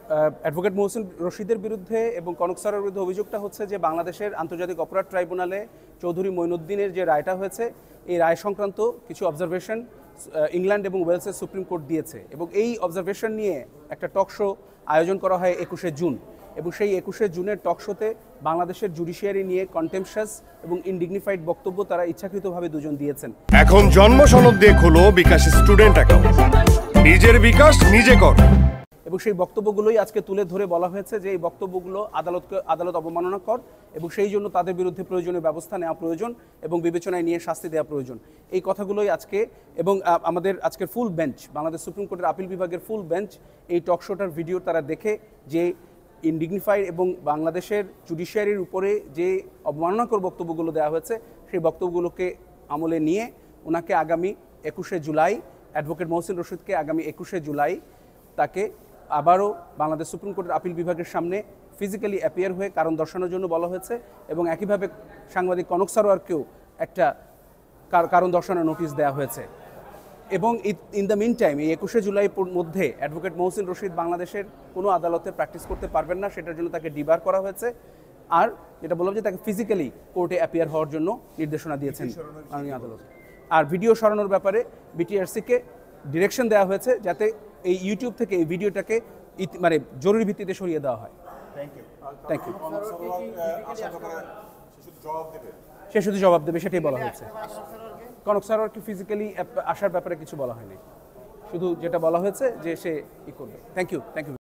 Advocate Mohsin রশিদের বিরুদ্ধে এবং কনক স্যারের বিরুদ্ধে অভিযোগটা হচ্ছে যে বাংলাদেশের আন্তর্জাতিক অপরাধ ট্রাইব্যুনালে চৌধুরী মঈনুদ্দিনের যে রায়টা হয়েছে এই রায় সংক্রান্ত কিছু অবজারভেশন ইংল্যান্ড এবং ওয়েলসের সুপ্রিম কোর্ট দিয়েছে এবং এই অবজারভেশন নিয়ে একটা টক শো আয়োজন করা হয় 21শে জুন এবং সেই 21শে জুনের টক শোতে বাংলাদেশের জুডিশিয়ারি নিয়ে কন্টেম্পশাস এবং ইনডিগনিফাইড বক্তব্য তারা ইচ্ছাকৃতভাবে দুজন দিয়েছেন। এখন জন্ম সনদ দিয়ে খোলো বিকাশ স্টুডেন্ট অ্যাকাউন্ট, নিজের বিকাশ নিজে কর। এবং সেই বক্তব্যগুলোই আজকে তুলে ধরে বলা হয়েছে যে এই বক্তব্যগুলো আদালত অবমাননা কর এবং সেই জন্য তাদের বিরুদ্ধে প্রয়োজনীয় ব্যবস্থা নেওয়া প্রয়োজন এবং বিবেচনায় নিয়ে শাস্তি দেওয়া প্রয়োজন। এই কথাগুলোই আজকে এবং আমাদের আজকের ফুল বেঞ্চ, বাংলাদেশ সুপ্রিম কোর্টের আপিল বিভাগের ফুল বেঞ্চ এই টক শোটার ভিডিও তারা দেখে যে ইনডিগনিফাইড এবং বাংলাদেশের জুডিশিয়ারির উপরে যে অবমাননাকর বক্তব্যগুলো দেওয়া হয়েছে সেই বক্তব্যগুলোকে আমলে নিয়ে ওনাকে আগামী 21শে জুলাই, অ্যাডভোকেট মহসিন রশিদকে আগামী 21শে জুলাই তাকে আবারও বাংলাদেশ সুপ্রিম কোর্টের আপিল বিভাগের সামনে ফিজিক্যালি অ্যাপিয়ার হয়ে কারণ দর্শানোর জন্য বলা হয়েছে এবং একইভাবে সাংবাদিক কনক সারোয়ারকেও একটা কারণ দর্শানোর নোটিশ দেওয়া হয়েছে। এবং ইন দ্য মিন টাইম এই 21শে জুলাইয়ের মধ্যে অ্যাডভোকেট মহসিন রশিদ বাংলাদেশের কোনো আদালতে প্র্যাকটিস করতে পারবেন না, সেটার জন্য তাকে ডিবার করা হয়েছে। আর যেটা বললাম যে তাকে ফিজিক্যালি কোর্টে অ্যাপিয়ার হওয়ার জন্য নির্দেশনা দিয়েছেন মাননীয় আদালত। আর ভিডিও সরানোর ব্যাপারে বিটিআরসিকে ডিরেকশন দেওয়া হয়েছে যাতে এই ইউটিউব থেকে এই ভিডিওটাকে মানে জরুরি ভিত্তিতে সরিয়ে দেওয়া হয়। Thank you. সে শুধু জবাব দেবে সেটাই বলা হয়েছে। কনক সারোয়ারকে ফিজিক্যালি আসার ব্যাপারে কিছু বলা হয়নি, শুধু যেটা বলা হয়েছে যে সে করবে। Thank you.